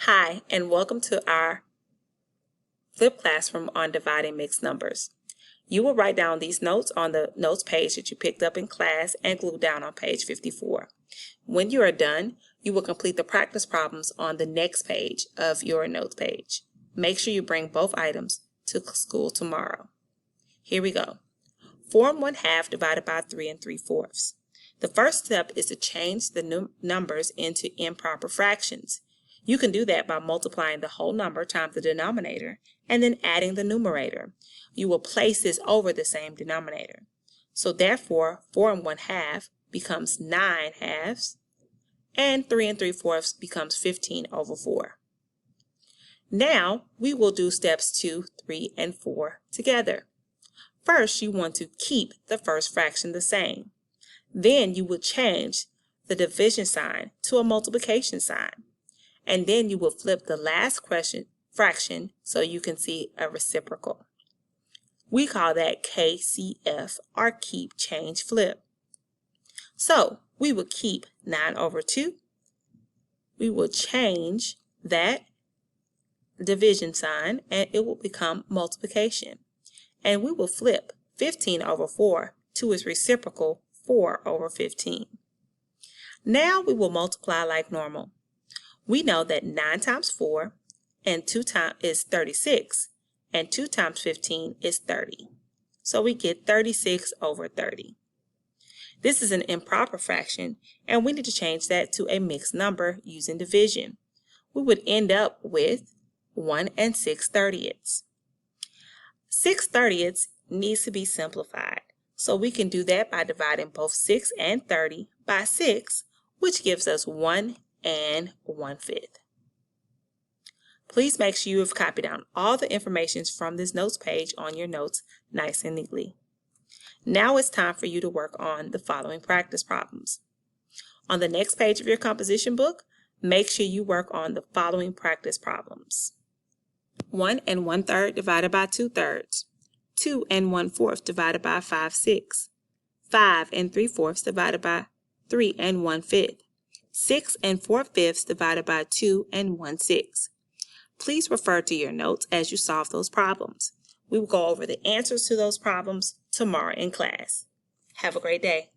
Hi, and welcome to our flipped classroom on dividing mixed numbers. You will write down these notes on the notes page that you picked up in class and glue down on page 54. When you are done, you will complete the practice problems on the next page of your notes page. Make sure you bring both items to school tomorrow. Here we go. 4 1/2 divided by 3 3/4. The first step is to change the numbers into improper fractions. You can do that by multiplying the whole number times the denominator and then adding the numerator. You will place this over the same denominator. So therefore, 4 1/2 becomes 9 halves and 3 3/4 becomes 15/4. Now we will do steps 2, 3, and 4 together. First, you want to keep the first fraction the same. Then you will change the division sign to a multiplication sign. And then you will flip the last fraction so you can see a reciprocal. We call that KCF, or keep, change, flip. So we will keep 9/2. We will change that division sign and it will become multiplication. And we will flip 15/4 to its reciprocal, 4/15. Now we will multiply like normal. We know that 9 times 4 and 2 times is 36, and 2 times 15 is 30. So we get 36/30. This is an improper fraction, and we need to change that to a mixed number using division. We would end up with 1 6/30. 6/30 needs to be simplified, so we can do that by dividing both 6 and 30 by 6, which gives us 1 1/5. Please make sure you have copied down all the information from this notes page on your notes nice and neatly. Now it's time for you to work on the following practice problems. On the next page of your composition book, make sure you work on the following practice problems. 1 1/3 divided by 2/3. 2 1/4 divided by 5/6. 5 3/4 divided by 3 1/5. 6 4/5 divided by 2 1/6. Please refer to your notes as you solve those problems. We will go over the answers to those problems tomorrow in class. Have a great day.